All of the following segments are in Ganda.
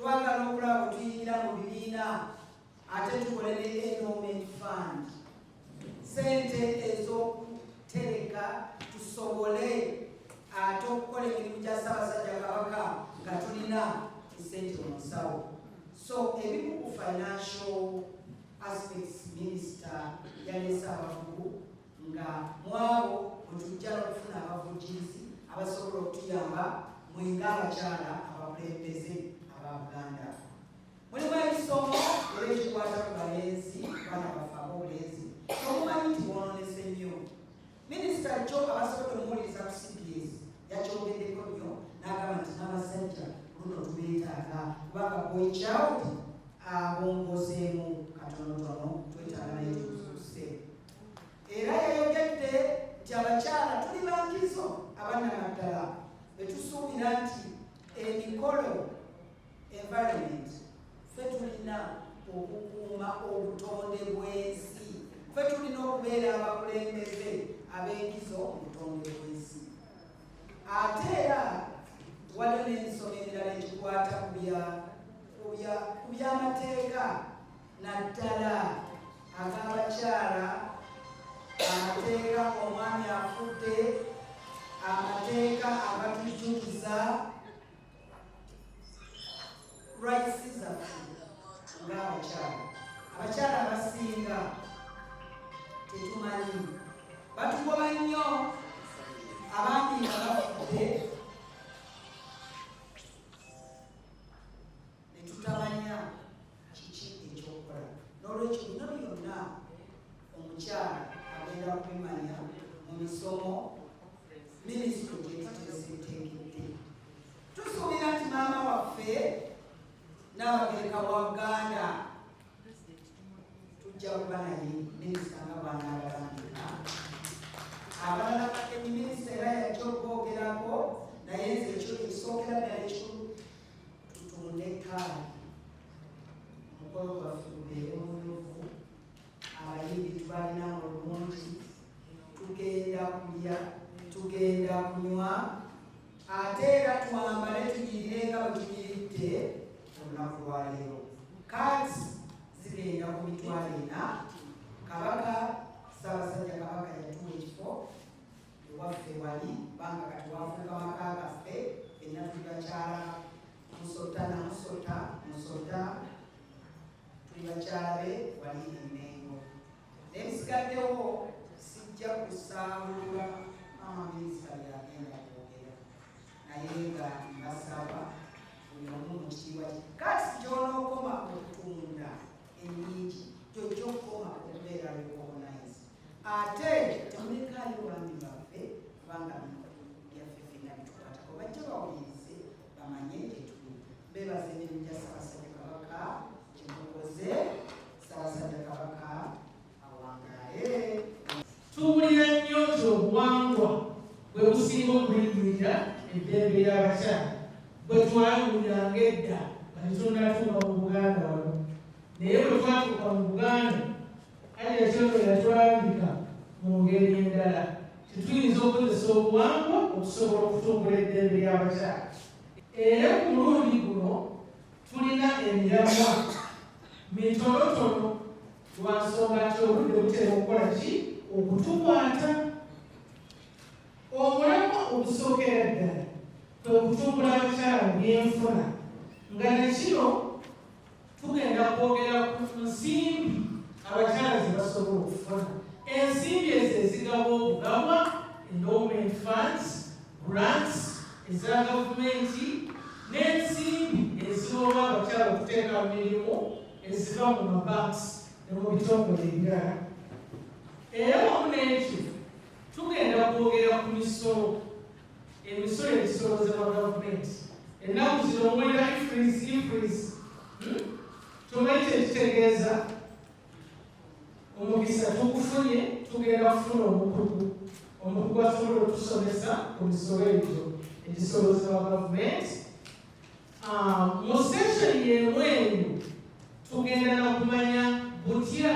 twagala okulaba tuyingira mu bibiina ate tukole ne endowment fund, sente ez'okutereka tusobole ate okukola emirimu gya Ssaabasajja Kabaka nga tulina esente mu nsawo. So ebimu ku financial aspects minisita yaleese abavugu nga mwabo bwetujja n'okufuna abavujjirizi abasobola okutuyamba mwenga abakyala abakulembeze aba Buganda. Mulimu ebisomo era ebikwata ku balenzi, baana baffe ab'obulenzi omumanyi nti bwonoonese nnyo. Minisita kyo abasobodde omuwuliriza ku CBS yakyogeddeko nnyo n'agamba nti n'abasajja luno tubeetaaga kubanga boy child abongozeemu katonotono twetaaga naye tuzuuse. Era yayogedde nti abakyala tuli bankizo abannamaddala betusuubira nti emikolo environment ffe tulina okukuuma obutonde bw'ensi, ffe tulina okubeera abakulembeze ab'enkizo mu butonde bw'ensi. Ate era waliwo n'emisomo emirala egikwata ku by'amateeka naddala ag'abakyala, amateeka omwami afudde, amateeka agatujjukiza rights zaffe ng'abakyala. Abakyala abasinga tetumanyi, batugoba nnyo abandi nga bafudde ne tutamanya kiki ekyokukola. N'olwekyo bino byonna omukyala agenda kubimanya mu misomo minisitule gyetiteeseteekedde. Tusuubira nti maama waffe Nnaabagereka wa Buganda tujja kuba naye minisita nga bw'anaabalambika. Abalala bakemi minisita era yajja okwogerako naye nze ekyo ekisookera ddala ekikulu tutunde kaali omukolo gwaffe gubeere mumyufu, abayimbi tubalina mu bulungi, tugenda kulya, tugenda kunywa, ate era twambale tunyirire nga bwe tunyiridde olunaku lwaleero. Kaati zigenda ku mitwalo 4. Kabaka Ssaabasajja Kabaka yatuwa ekifo ewaffe wali banga kati wafuuka maka gaffe enna tuli bakyala Musota na Musota tuli bakyala be wali Emmengo. N'ebisigaddewo sijja kusaabulula maama minisita byagenda kwogera naye nga mbasaba buli omu mu kitiibwa kye. Kati gy'onookoma okutunda ennyingi gyojja okukoma okubeera recognize. Ate temulekaayo bwami baffe kubanga byaffe ffenna bitukwatako, bajja bawulirize bamanye gyetuli. Beebaza emirimu gya Ssaabasajja Kabaka kyemukoze. Ssaabasajja Kabaka awangaale. Tuwulira nnyo nti obuwangwa bwe businga okulinnyirira eddembe ly'abakyala bwe twawuliranga edda nga tetunnatuuka mu Buganda wano. Naye bwe twatuuka mu Buganda ali ekyoto yatwambika mu ngeri endala. Tetuyinza okukozesa obuwangwa okusobola okutumbula eddembe ly'abakyala. Era ku mulundi guno tulina emiramwa mitonotono lwa nsonga nti obudde butera okukola ki? Okutukwata. Omulamwa ogusookera ddala kwe kutumbula abakyala mu byenfuna, nga nekino tugenda kwogera ku nsimbi abakyala ze basobola okufuna. Ensimbi ezo ezigaba obugabwa, endowment funds, grants eza gavumenti, n'ensimbi eziroba abakyala okuteeka mu mirimu eziva mu mabanks ne mu bitongole ebirala. Era wamu n'ekyo tugenda kwogera ku misolo, emisolo egisolozebwa gavumenti. Ennaku zino omuwulira ifreeze tumanyi kyekitegeeza. Omukisa tugufunye, tugenda kufuna omukugu asobola otusomesa ku misolo egyo egisolozebwa gavumenti. Mu sesheni y'emwenyu tugenda n'okumanya butya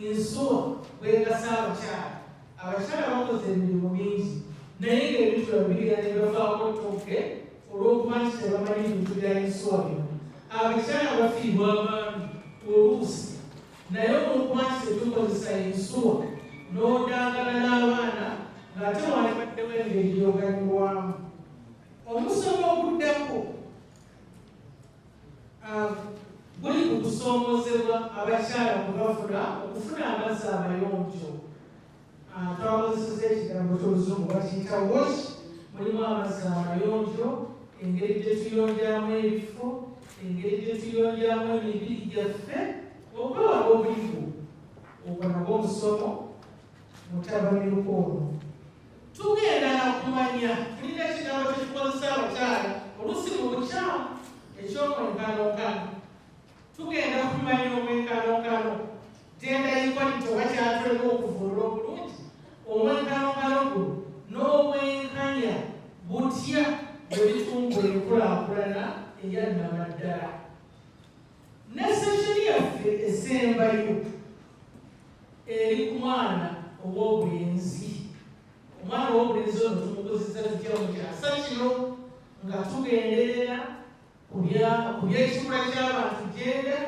ensuwa bwegasa abakyala. Abakyala bakoze emirimu mingi naye ng'ebintu babirira ne bavaako ttogge olw'okuba nti tebamanyi bintu bya ensuwa bino. abakyala bafiibwa abantu oluusi naye olwokuba nti tetukozesa ensuwa n'odagala n'abaana ng'ate walibaddewo engeri gy'oganyulwamu. Omusomo oguddako guli ku kusoomozebwa abakyala okufuna amazzi amayonjo. Twakozeseza ekigambo ky'oluzungu bakiyita wash. Mulimu amazzi amayonjo, engeri gye tuyonjamu ebifo, engeri gye tuyonjamu emibiri gyaffe okwewala obulivu. Ogwo nagwo omusomo mutabani Lukono. Tugenda nakumanya tulina ekigambo kyetukozesa abakyala oluusi mu bukyamu eky'omwenkanonkano. Tugenda kumanya omwenkanonkano genda yikwalito bakyatuleka okuvulula obulungi. Omwenkanonkano guno n'obwenkanya butya bwe bitumbula enkulaakulana eya nnamaddala. Ne sesheni yaffe esembayo eri ku mwana ow'obulenzi. Omwana ow'obulenzi ono tumukozesa tutya mu kyasa kino nga tugenderera ku by'ekikula ky'abantu genda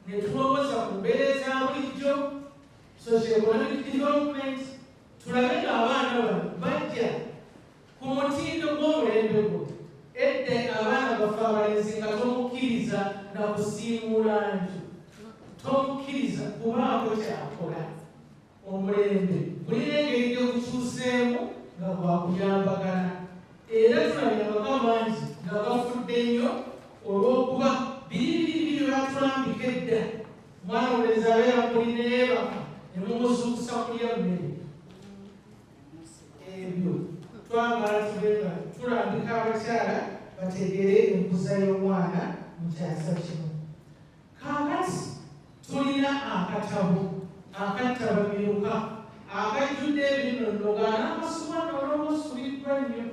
ne tulowooza ku mbeera eza bulijjo socio-economic development. Tulabe ng'abaana bano bajja ku mutindo gw'omulembe gwo. Edda abaana baffe abalenzi nga tomukkiriza na kusiimuula nju, tomukkiriza kubaako kyakola. Omulembe gulina engeri gy'okukyuseemu nga gwakuyambagana. Era tulabye abaka bangi nga bafudde nnyo olw'okuba biri batulambika edda. Omwana omulenzi abeera mulina yeebaka ne mumuzuukusa kulya mmere. Ebyo twagala tubeera tulambika abakyala bategere enkuza y'omwana mu kyasa kino. Kaakati tulina akatabo akattabamiruka akajjudde ebinonnoga n'amasuba n'olwosuliddwa nnyo.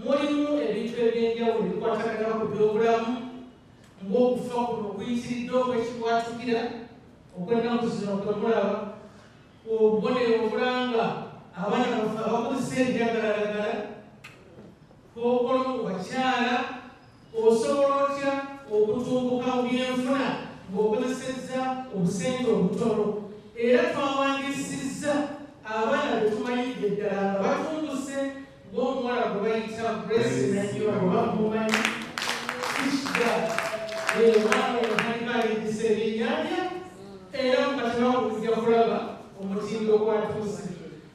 Mulimu ebintu ebyenjawulo ebikwatagana ku byobulamu ng'okufa kuno okuyitiridde okwekibwatukira okw'ennaku zino kwe mulaba, obubonero obulanga abaana baffe abakozesa ebiragalalagala, k'okola mu bakyala, osobola otya okutumbuka mu byenfuna ng'okozesezza obusente obutono. Era twawandiisizza abaana be tumanyidde ddala nga batumbuse ng'omuwala gwe bayita Grace Nanyowa oba mumanyi Kishga, omwana omukanika alindisa ebyennyanja, era mu katabo okujja kulaba omutindo gwatuuse.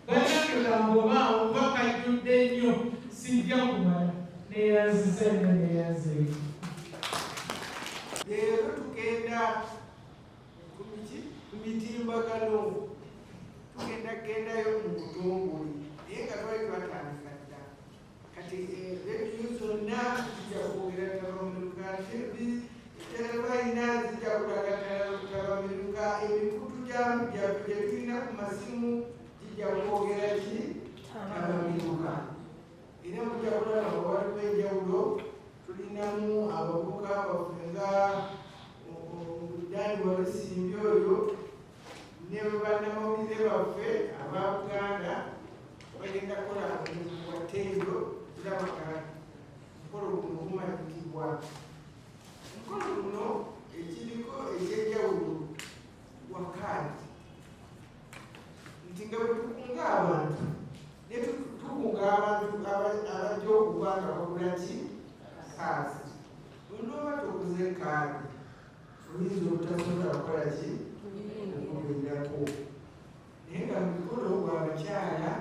Bannange kambomaawo mba kajjudde nnyo sijja kumala neeyanziza nnyo neeyanzeeko. Leero tugenda ku mitimbagano, tugendagendayo mu butongole naye nga twali twatandika dda. Kati rediyo zonna zijja kwogera tabamiruka, terabaalina zijja kulaga tabamiruka, emikutu gyaffe gye tulina ku masimu gijja kwogera ki tabamiruka. Era mujja kulaba nga waliwo enjawulo. Tulinamu abavubuka baffe nga Dani Walusimbi oyo ne bannamawulire baffe aba Buganda bagenda kukola omulimu gwa ttendo. Tulabaga omukolo guno gumanyikibwa. Omukolo guno ekiriko eky'enjawulo wakaadi nti nga bwe tukunga abantu ne tukunga abantu abajja okuba nga bagula ki kaasi. Olwoba tuguze kaadi oyinza obutasobola kukola ki okugendako. Naye nga mu mukolo gw'abakyala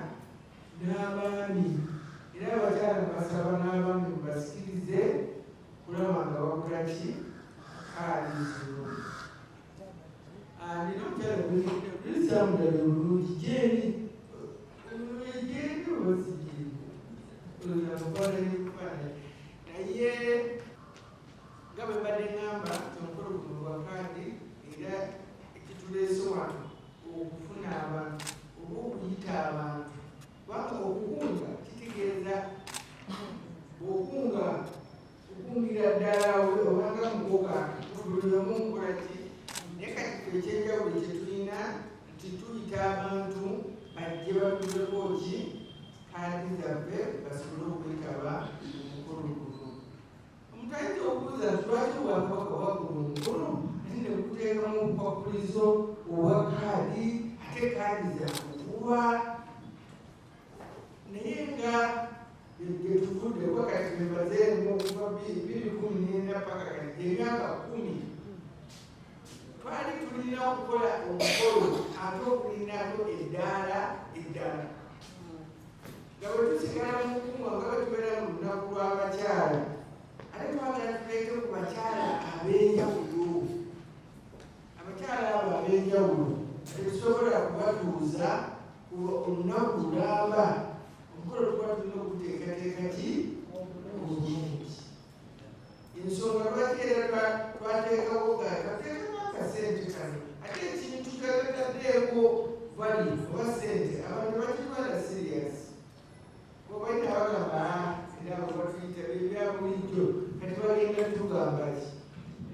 n'abaami, era abakyala basaba n'abaami mubasikirize kulaba nga bagula ki kaadi zino. Nina omukyala gulisamudala obulungi gyeri gyeri oba sigiri ozamufaananyi naye nga bwe mbadde ngamba nti omukolo guno gwa kaadi era ekituleese wano okufuna abantu oba okuyita abantu. Kubanga okukunga kitegeeza okungira ddala obanga mukoka buli omu nkola ki. Naye kati ekyenjawulo kyetulina nti tuyita abantu bajje batuleko ki kaadi zaffe basobole okwetaba omukolo guno. Omuntu ayinza okubuuza nti obupakulizo obwa kaadi ate kaadi zakukuba naye nga gyetuvudde kuba kati bebazeemu okuva 2014 paka kati emyaka 10 twali tulina okukola omukolo ate okulinako eddaala nga bwe tusigala mu kumwa nga bwe tubeera mu lunaku lw'abakyala ate twagala tuleete ku bakyala ab'enjawulo abakyala abo ab'enjawulo tetusobola kubatuuza ku olunaku lulamba omukolo tuba tulina okuteekateeka ki obulungi ensonga lwaki era twateekawo kateekamu akasente kano ate ekintu kyataddeeko vali oba sente abantu bakitwala serious obalina bagamba era batuyita ebya bulijjo kati bagenda tugamba ki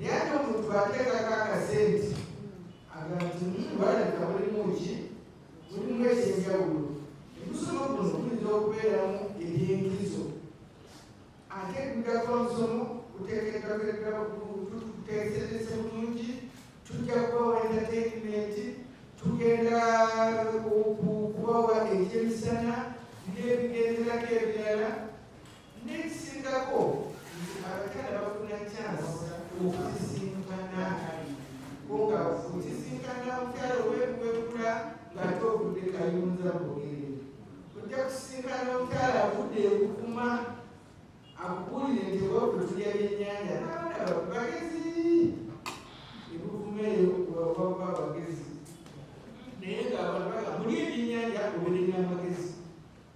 naye ate omuntu ateekako akasente aganti balabika mulimu ki mulimu ekyenjawulo omusomo guno guyinza okubeeramu ebyenkizo ate kujjako omusomo tuteeserese bulungi tujja kubawa entertainment tugenda kubawa ekyemisana n'ebigenderako ebirala n'ekisingako abakyala bafuna chance okuzisinkana nga okisinkana omukyala owekula ng'ate ovudde kayunza bogere ojja kusisinkana omukyala avudde ebukuma akugulire nti oba tulya byennyanja n'abalaba bagezi ebukuma eyo waba bagezi naye ng'abantu baga muli ebyennyanja oberera amagezi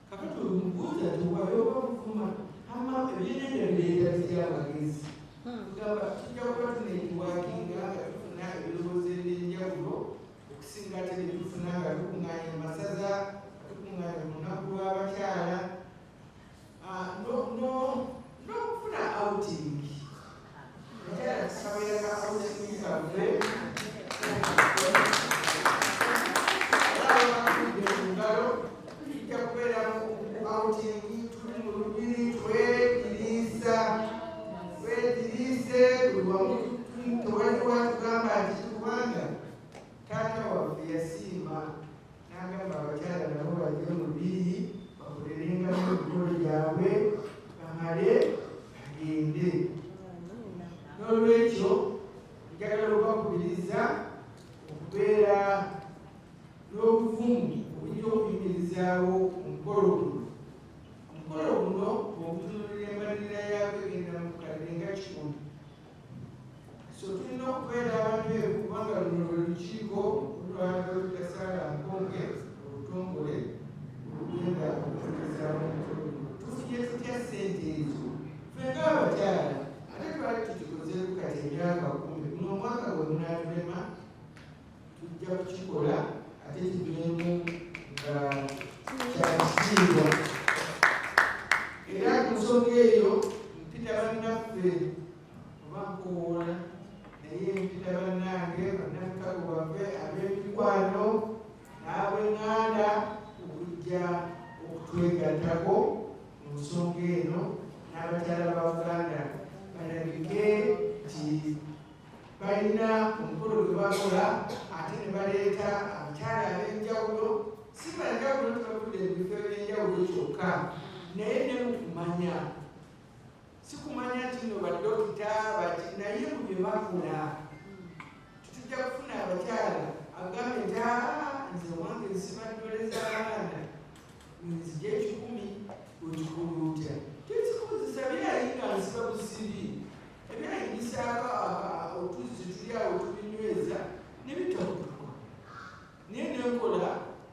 kakati omubuuza tiwayoba bukuma ama ebyennyanja bireeta bitya amagezi tugamba tujja kuba tunetiwakinga nga tufuna ebirowoozo eby'enjawulo okusinga ate ne tufuna nga tukuŋŋaanya mu masaza tukuŋŋaanya mu lunaku lw'abakyala n'okufuna outing abakyala tukabeera ka outing kaffe abakudde mu ngalo tujja kubeera mu outing tuli mu lubiri twediriisa twediriise buli wamu tewaliwo atugamba nti kubanga taata waffe yasiima n'agamba abakyala nabo bajje mu lubiri bakolerengamu ebikolo byabwe bamale bagende n'olwekyo njagala okubakubiriza okubeera n'obuvumu obujja okuyimirizaawo omukolo guno obutunulira embalirira yaabwe egenda mu kadde nga 10 so tulina okubeera abantu eyo kubanga luno lwe lukiiko olutasaala nkonge olutongole olugenda okutukezaamu omukolo guno tufunye tutya ssente ezo ffe ng'abakyala ate twali tukikozeeku kati emyaka 10 guno omwaka gwe munaatulema tujja kukikola ate kibeemu nga kyakitiibwa era ku nsonga eyo mpita bannaffe oba nkowoola naye mpita bannange bannamikago baffe ab'emikwano n'ab'eŋŋanda okujja okutwegattako mu nsonga eno n'abakyala ba Uganda balabike nti balina omukolo gwe bakola ate ne baleeta abakyala ab'enjawulo si banjawulo tubavudde mu bifo eby'enjawulo kyokka naye ne mukumanya sikumanya nti no badokita bati naye mu bye bakola tutujja kufuna abakyala agambe nti nze wange nsibaddole z'abaana nzija 10 wekikulu otya tekikozesa byayi nga nsiba busibi ebyayingisaako otuzzi tuli awo tubinyweza ne bitakutuka naye nenkola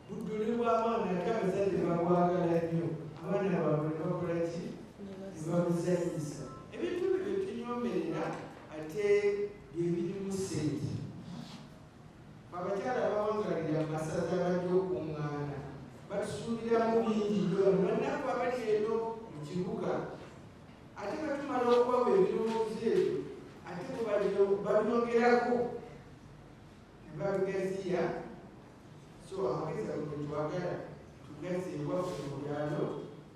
buddole bw'abaana ate abazadde babwagala nnyo abaana baabwe ne bakola ki ne babuzanyisa ebintu byo tunyomerera ate byebirimu ssente abakyala abawangalira mu masaza bajja okuŋŋaana batusuubiramu bingi nnyo bannaku abali eno mu kibuga ate batumala okubawa ebirowoozo ebyo ate babyongerako ne babigaziya so amagezi ago twagala tugaze ewaffe mu byalo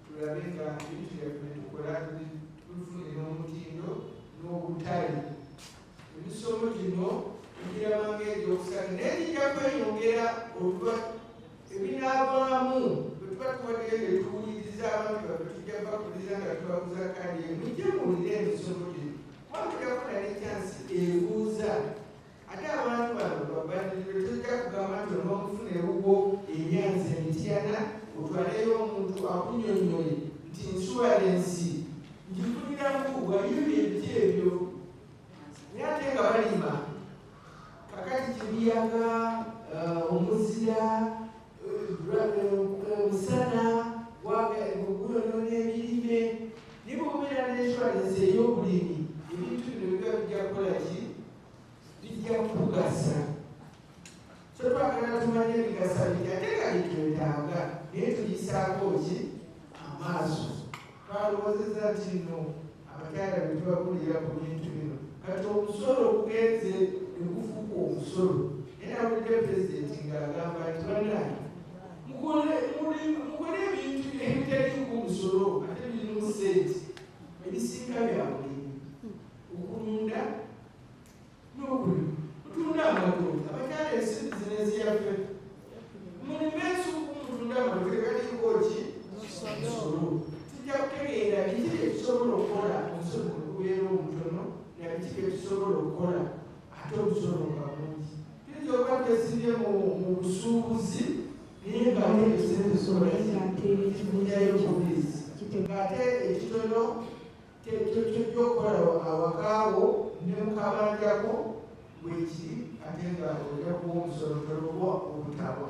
tulabe nga ebintu byaffe tukola tubifunire n'omutindo n'obutale emisomo gino ekirabanga ekyokusatu naye kijja kweyongera oluva ebinaavaamu bwe tuba tubadde tuwuliriza abantu baffe tujja bakuliza nga tubaguza kaadi mujje muwulire emisomo gino kuba tujja kufuna n'ekyansi ebuuza ate abantu bano babaddirire tujja kugamba nti onoomufuna ewuwo enyanza emityana otwaleyo omuntu akunnyonnyole nti insuwalensi ngifuniramu waliyo ebiti ebyo naye ate nga balima kakati kibiyaga omuzira musana waguyonoona ebirime naye bwobeera n'insuwalensi ey'obulimi ebintu bino biba bijja kukola ki bijja kukugasa so twagala tumanye ebigasa biri ate nga bitwetaaga naye tuyisaako ki amaaso twalowoozeza nti nno abakyala bye tubagulira ku bintu bino kati omusolo ogugenze negufuuka omusolo naye nawulidde pulezidenti ng'agamba nti bannange mukole ebintu ebitaliiku omusolo ate birimu sente ebisinga bya bulimi okulunda n'okulima mutunda amatooke abakyala ensimbi zino eziyaffe mulimu ensuku mutunda amatooke galiiko ki musolo tujja kutegeera biki byetusobola okukola omusolo gubeera omutono nabiki byetusobola okukola ate omusolo nga mungi tuyinza okuba twesimbye mu busuubuzi naye ngateesobola bubizi ng'ate ekitono kyojja okukola awakaawo ne mukabanjako bwekiri ate nga ojja kuwa omusolo toloba obutabwa